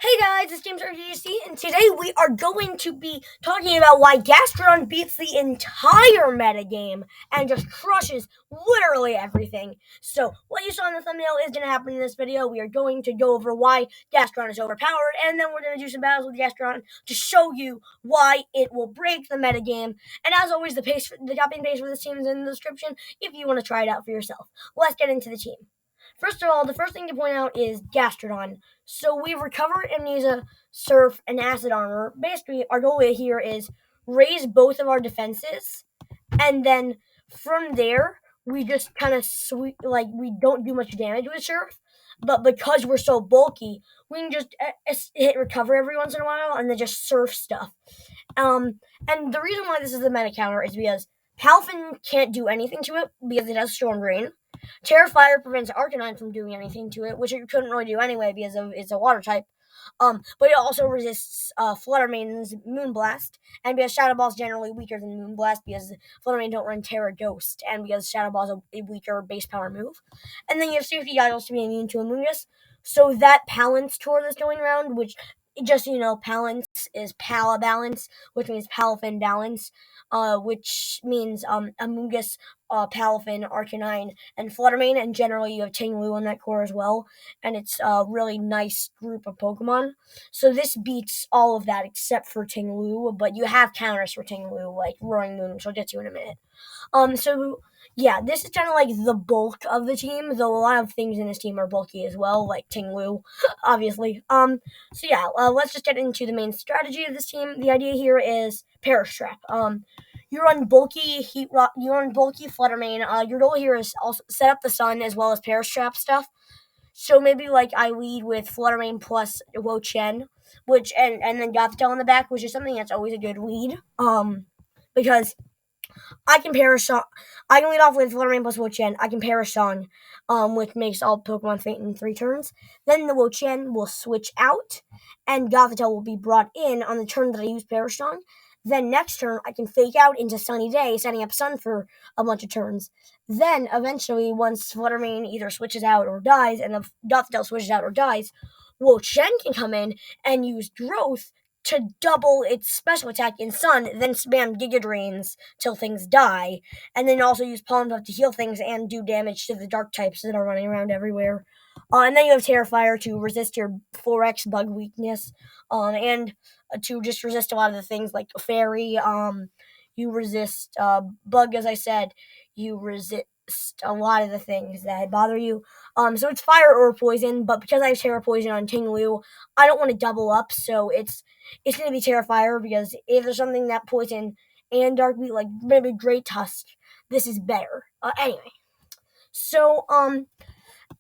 Hey guys, it's James RGC, and today we are going to be talking about why Gastrodon beats the entire metagame and just crushes literally everything. So, what you saw in the thumbnail is going to happen in this video. We are going to go over why Gastrodon is overpowered, and then we're going to do some battles with Gastrodon to show you why it will break the metagame. And as always, the copy and paste for this team is in the description if you want to try it out for yourself. Let's get into the team. First of all, the first thing to point out is Gastrodon. So we recover Amnesia, Surf, and Acid Armor. Basically, our goal here is raise both of our defenses, and then from there, we just kind of we don't do much damage with Surf, but because we're so bulky, we can just hit recover every once in a while, and then just Surf stuff. And the reason why this is the meta counter is because Palafin can't do anything to it because it has Storm Drain. Fire prevents Arcanaine from doing anything to it, which it couldn't really do anyway because it's a water type. But it also resists Flutter Maiden's Moonblast, and because Shadow Ball is generally weaker than Moonblast because Flutter Maiden don't run Tera Ghost, and because Shadow Ball is a weaker base power move. And then you have Safety Goggles to be immune to Amoongus. So that Palance tour that's going around, which just so you know, Palance is Pala Balance, which means Palafin Balance, which means Amoongus, Palafin, Arcanaine, and Fluttermane, and generally you have Tinglu on that core as well, and it's a really nice group of Pokemon. So this beats all of that except for Tinglu, but you have counters for Tinglu, like Roaring Moon, which I'll get to in a minute. So yeah, this is kind of like the bulk of the team, though a lot of things in this team are bulky as well, like Tinglu, obviously. So yeah, let's just get into the main strategy of this team. The idea here is Perish Trap. You run bulky you run bulky Fluttermane. Your goal here is also set up the Sun as well as Perish Trap stuff. So maybe like I lead with Fluttermane plus Wo-Chen, which and then Gothitelle on the back, which is something that's always a good lead. Because I can Perish Song. I can lead off with Fluttermane plus Wo-Chen. I can Perish Song, which makes all Pokemon faint in 3 turns. Then the Wo-Chen will switch out, and Gothitelle will be brought in on the turn that I use Perish Song. Then next turn, I can fake out into Sunny Day, setting up Sun for a bunch of turns. Then, eventually, once Fluttermane either switches out or dies, and the Gothitelle switches out or dies, Wo-Chen can come in and use Growth to double its special attack in Sun, then spam Giga Drains till things die, and then also use Pollen Puff to heal things and do damage to the Dark types that are running around everywhere. And then you have Terrifier to resist your 4x bug weakness, and to just resist a lot of the things like Fairy. You resist Bug, as I said. You resist a lot of the things that bother you. So it's Fire or Poison, but because I have Terra Poison on Tinglu, I don't want to double up, so it's going to be Terrifier, because if there's something that Poison and Dark Beat, like maybe Great Tusk, this is better. Anyway. So,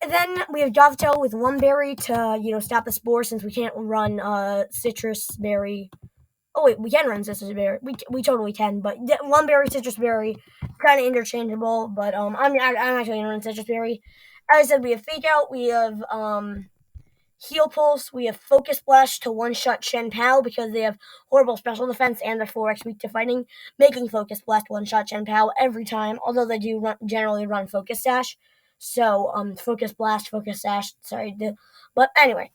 then we have Gothitelle with Lumberry to, stop the Spore, since we can't run Citrus Berry. Oh wait, we can run Citrus Berry. We totally can, but Lumberry, Citrus Berry, kind of interchangeable. But I'm actually gonna run Citrus Berry. As I said, we have Fake Out, we have Heal Pulse, we have Focus Blast to one-shot Shen Pao because they have horrible special defense and they're 4x weak to fighting, making Focus Blast one-shot Shen Pao every time, although they do generally run Focus Sash. So, Focus Blast, Focus Sash, but anyway,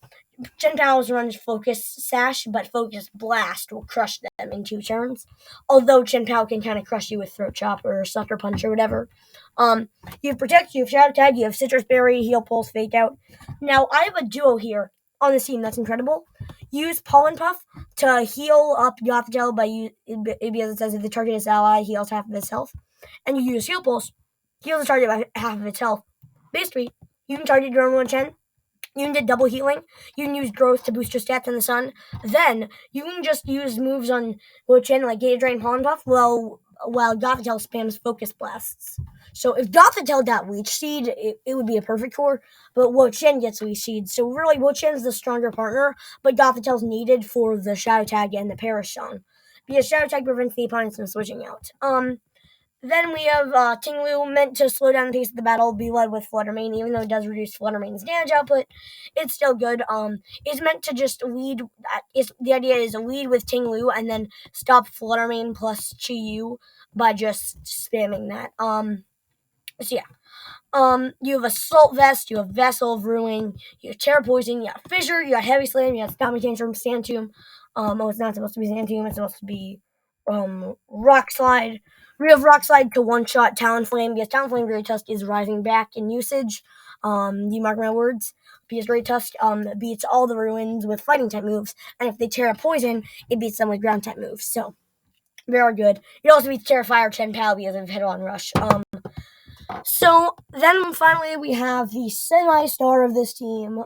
Shen Pao's runs Focus Sash, but Focus Blast will crush them in 2 turns, although Shen Pao can kind of crush you with Throat Chop or Sucker Punch or whatever. You have Protect, you have Shadow Tag, you have Citrus Berry, Heal Pulse, Fake Out. Now, I have a duo here on this team that's incredible. Use Pollen Puff to heal up Gothitelle because it says if the target is ally, heals half of its health. And you use Heal Pulse, heal the target by half of its health. Basically, you can target your own Wo-Chen. You can get double healing. You can use Growth to boost your stats in the Sun. Then, you can just use moves on Wo-Chen like Giga Drain, Pollen Puff, while Gothitelle spams Focus Blasts. So if Gothitelle got Leech Seed, it would be a perfect core, but Wo-Chen gets Leech Seed. So really, Wo-Chen's the stronger partner, but Gothitelle's needed for the Shadow Tag and the Perish Song, because Shadow Tag prevents the opponents from switching out. Then we have Tinglu, meant to slow down the pace of the battle, be led with Fluttermane, even though it does reduce Fluttermane's damage output. It's still good. It's meant to just lead. The idea is lead with Tinglu and then stop Fluttermane plus Chi-Yu by just spamming that. So yeah. You have Assault Vest, you have Vessel of Ruin, you have Terra Poison, you have Fissure, you have Heavy Slam, you have Stomping Tantrum, Sand Tomb. It's not supposed to be Sand Tomb, it's supposed to be Rock Slide. We have Rock Slide to one-shot Talonflame, because Talonflame Great Tusk is rising back in usage. You mark my words. Because Great Tusk beats all the ruins with fighting type moves, and if they Terra Poison, it beats them with ground type moves. So very good. It also beats Terra Fire Chen Pao because of Head On Rush. So then finally we have the semi-star of this team.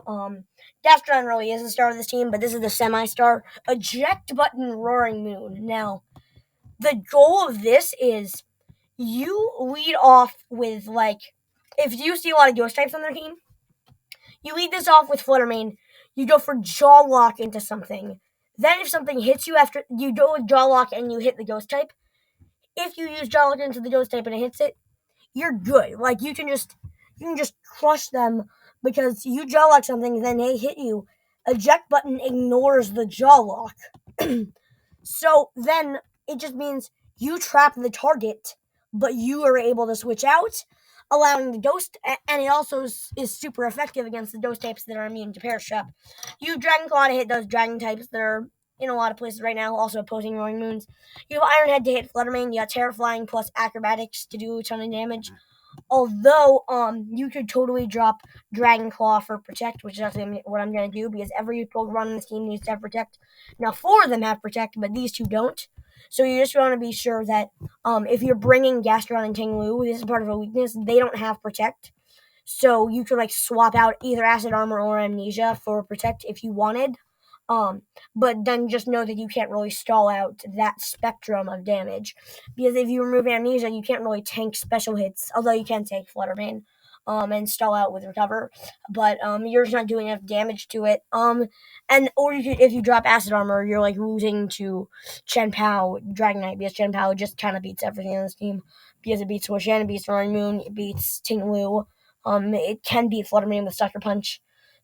Gastrodon really is the star of this team, but this is the semi-star. Eject Button Roaring Moon. Now, the goal of this is you lead off with, like, if you see a lot of ghost types on their team, you lead this off with Fluttermane. You go for Jaw Lock into something. Then if something hits you after, you go with Jaw Lock and you hit the ghost type. If you use Jaw Lock into the ghost type and it hits it, you're good. Like, you can just crush them because you jaw lock something, then they hit you. Eject button ignores the jaw lock. So then it just means you trap the target, but you are able to switch out, allowing the ghost, and it also is super effective against the ghost types that are immune to Perish Trap. You Dragon Claw to hit those dragon types that are in a lot of places right now, also opposing Roaring Moons. You have Iron Head to hit Fluttermane, you got Terra Flying plus Acrobatics to do a ton of damage. Although, you could totally drop Dragon Claw for Protect, which is actually what I'm going to do, because every Pokemon in this team needs to have Protect. Now, 4 of them have Protect, but these 2 don't. So you just want to be sure that, if you're bringing Gastrodon and Tinglu, this is part of a weakness, they don't have Protect. So you could, like, swap out either Acid Armor or Amnesia for Protect if you wanted. But then just know that you can't really stall out that spectrum of damage. Because if you remove Amnesia, you can't really tank special hits, although you can take Fluttermane, and stall out with Recover. But, you're just not doing enough damage to it. Or you could, if you drop Acid Armor, you're, like, losing to Chen Pao, Dragonite, because Chen Pao just kind of beats everything in this team. Because it beats Swashan, it beats Roaring Moon, it beats Tinglu. It can beat Fluttermane with Sucker Punch,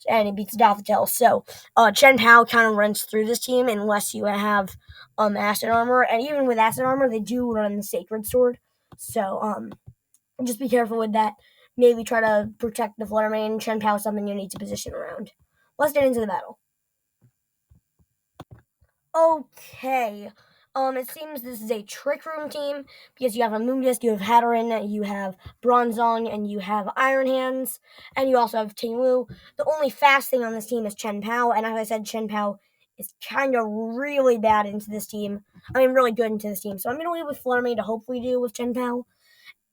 and it beats Gothitelle. So, Chen Pao kind of runs through this team unless you have Acid Armor, and even with Acid Armor, they do run the Sacred Sword. So, just be careful with that. Maybe try to protect the Fluttermane. Chen Pao is something you need to position around. Let's get into the battle. Okay. It seems this is a Trick Room team because you have amoongus, you have Hatteran, you have Bronzong, and you have Iron Hands, and you also have Tinglu. The only fast thing on this team is Chen Pao, and as I said, Chen Pao is kind of really bad into this team. I mean, really good into this team. So I'm going to lead with Fluttermane to hopefully deal with Chen Pao,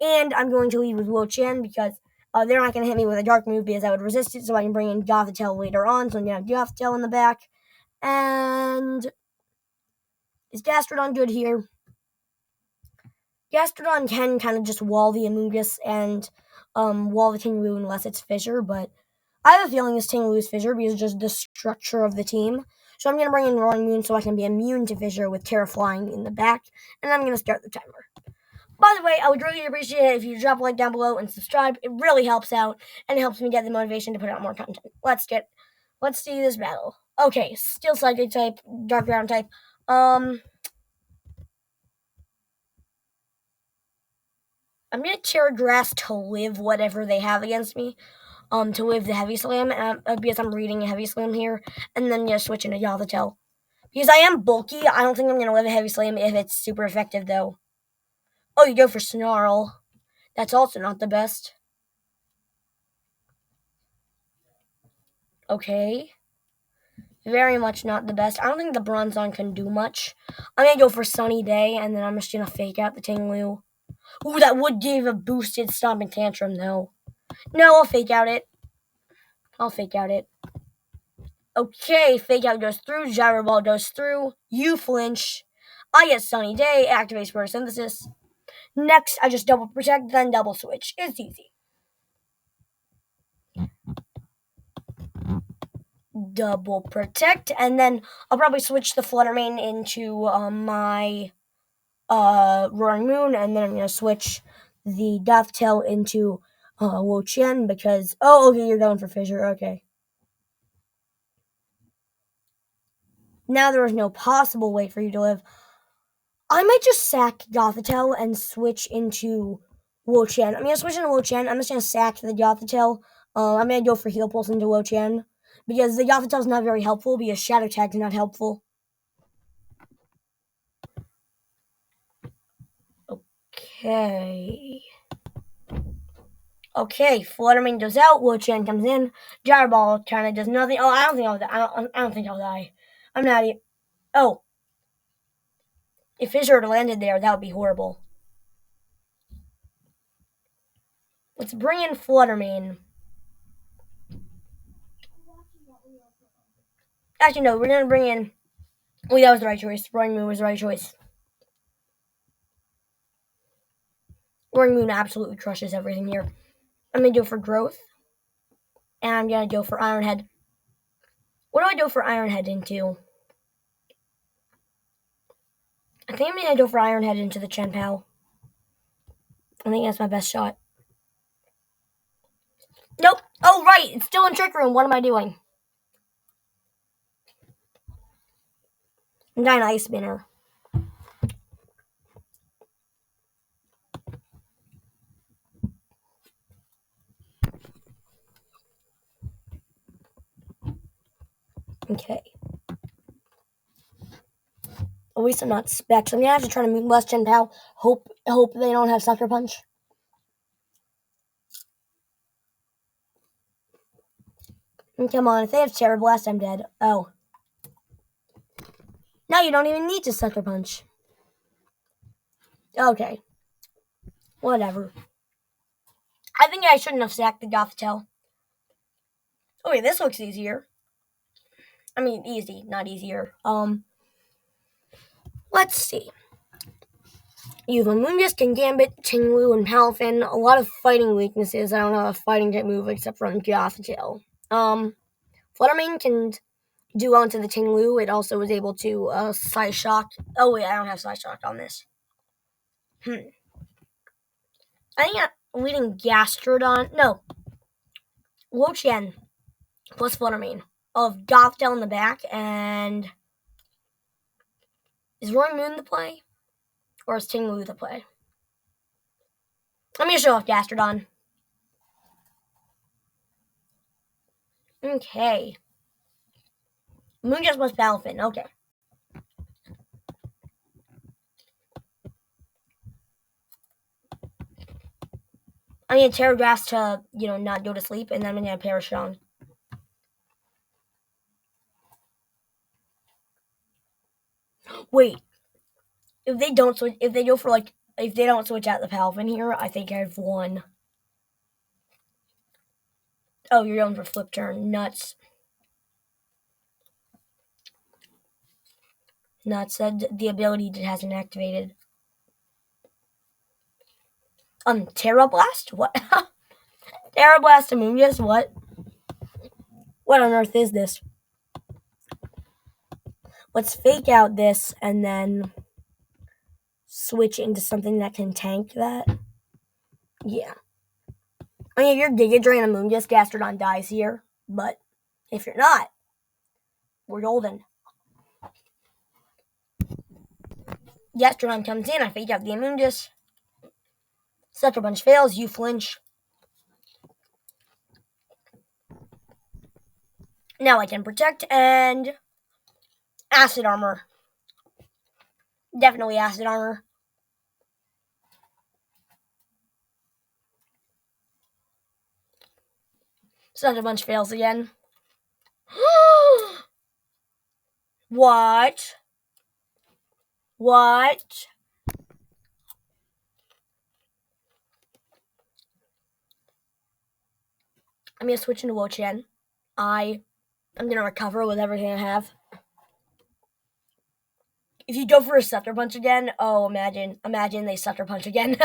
and I'm going to lead with Wo Chen because they're not going to hit me with a dark move because I would resist it, so I can bring in Gothitelle later on. So I'm going to have Gothitelle in the back, and is Gastrodon good here? Gastrodon can kind of just wall the amoongus and wall the Tinglu unless it's Fissure, but I have a feeling this Tinglu is Fissure because it's just the structure of the team. So I'm going to bring in Roaring Moon so I can be immune to Fissure with Terra Flying in the back, and I'm going to start the timer. By the way, I would really appreciate it if you drop a like down below and subscribe. It really helps out, and it helps me get the motivation to put out more content. Let's see this battle. Okay, Steel Psychic type, Dark Ground type. I'm gonna Terra Grass to live whatever they have against me. To live the Heavy Slam, because I'm reading a Heavy Slam here, and then switch into Gothitelle. Because I am bulky, I don't think I'm gonna live a Heavy Slam if it's super effective though. Oh, you go for Snarl. That's also not the best. Okay. Very much not the best. I don't think the Bronzong can do much. I'm gonna go for Sunny Day, and then I'm just gonna fake out the Tinglu. Ooh, that would give a boosted Stomping Tantrum though. No, I'll fake out it. Okay, Fake Out goes through, Gyro Ball goes through, you flinch. I get Sunny Day, activates Photosynthesis. Next, I just double protect, then double switch. It's easy. Double protect, and then I'll probably switch the Fluttermane into my Roaring Moon, and then I'm going to switch the Gothitelle into Wo Chen because, oh, okay, you're going for Fissure, okay. Now there is no possible way for you to live. I might just sack Gothitelle and switch into Wo-Chien. I'm gonna switch into Wo-Chien. I'm just gonna sack the Gothitelle. I'm gonna go for Heal Pulse into Wo-Chien because the Gothitelle is not very helpful because Shadow Tag is not helpful. Okay, Fluttermane goes out. Wo-Chien comes in. Gyro Ball kind of does nothing. Oh, I don't think I'll die. I don't think I'll die. I'm not even. Oh, if Fissure had landed there, that would be horrible. Let's bring in Fluttermane. Actually, no, we're gonna bring in. Oh, that was the right choice. Roaring Moon was the right choice. Roaring Moon absolutely crushes everything here. I'm gonna go for Growth. And I'm gonna go for Iron Head. What do I go for Iron Head into? I think I'm gonna go for Iron Head into the Chien-Pao. I think that's my best shot. Nope. Oh, right. It's still in Trick Room. What am I doing? I'm dying Ice Spinner. Okay. At least I'm not Specs. I'm gonna have to try to move less Chien-Pao. Hope they don't have Sucker Punch. And come on, if they have Terra Blast, I'm dead. Oh. Now you don't even need to Sucker Punch. Okay. Whatever. I think I shouldn't have sacked the Gothitelle. Okay, this looks easier. I mean, easy, not easier. Let's see. You have Amoongus, Gambit, Tinglu, and Palafin. A lot of fighting weaknesses. I don't have a fighting type move except for on Gothitelle. Fluttermane can do onto the Tinglu. It also was able to Psy Shock. Oh wait, I don't have Psy Shock on this. I think I'm leading Gastrodon. No. Wo-Chien plus Fluttermane. Of Gothitelle in the back, and is Roaring Moon the play? Or is Tinglu the play? Let me show off Gastrodon. Okay. Amoongus plus Palafin. Okay. I'm gonna Tera Grass to, not go to sleep, and then I'm gonna Perish on. Wait. If they don't switch, if they don't switch out the Palafin here, I think I've won. Oh, you're going for Flip Turn. Nuts. Nuts. The ability hasn't activated. Tera Blast? What? Tera Blast Amoongus? What? What on earth is this? Let's fake out this and then switch into something that can tank that. Yeah. I mean, if you're Giga Drain Amoongus, Gastrodon dies here. But if you're not, we're golden. Gastrodon comes in, I fake out the Amoongus. Sucker Punch fails, you flinch. Now I can protect and Acid Armor. Definitely Acid Armor. Sucker Punch fails again. What? What? I'm gonna switch into Wo-Chien. I'm gonna recover with everything I have. If you go for a Sucker Punch again, oh, imagine they Sucker Punch again.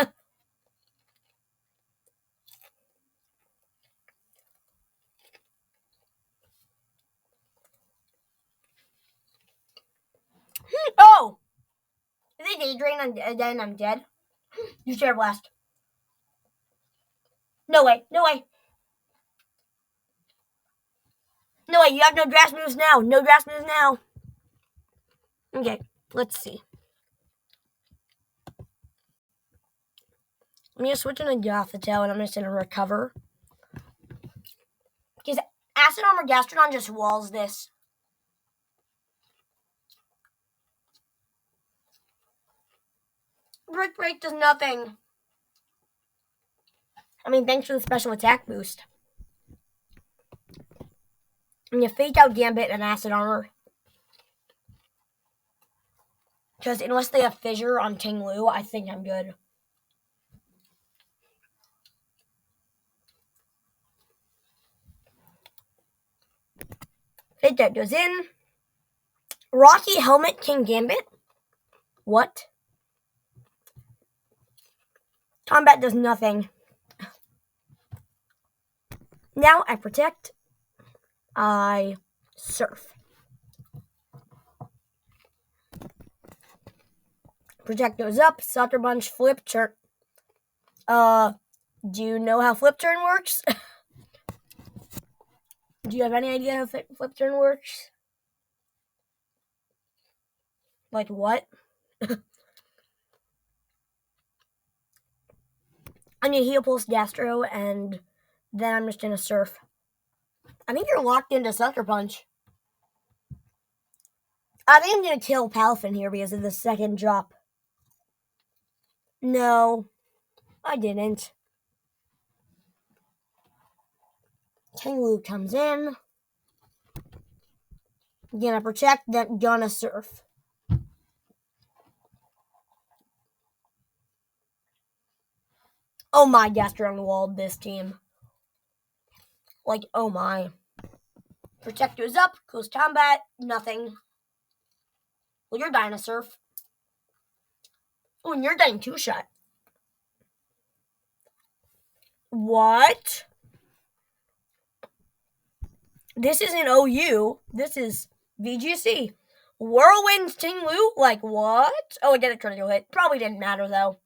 Oh! If they Day Drain, then I'm dead. You Tera Blast. No way, no way. No way, you have no grass moves now. No grass moves now. Okay, let's see. I'm gonna switch into Gothitelle and I'm just gonna recover. Because Acid Armor Gastrodon just walls this. Brick Break does nothing. I mean, thanks for the special attack boost. I'm gonna Fake Out Gambit and Acid Armor. Because unless they have Fissure on Ting Lu, I think I'm good. Fake Out goes in. Rocky Helmet King Gambit. What? Combat does nothing. Now I Protect. I Surf. Protect goes up. Sucker Punch. Flip Turn. Do you know how Flip Turn works? Do you have any idea how Flip Turn works? Like what? I'm gonna Heal Pulse Gastro and then I'm just gonna Surf. I think you're locked into Sucker Punch. I think I'm gonna kill Palafin here because of the second drop. No, I didn't. Ting Lu comes in. Gonna Protect, then gonna Surf. Oh my, Gastrodon walled this team. Like, oh my. Protect goes up, close combat, nothing. Well, you're dying to Surf. Oh, and you're dying 2-shot. What? This isn't OU. This is VGC. Whirlwind Ting Lu? Like, what? Oh, I get a critical hit. Probably didn't matter, though.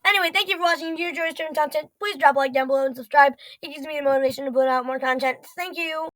Anyway, thank you for watching. If you enjoyed this content, please drop a like down below and subscribe. It gives me the motivation to put out more content. Thank you.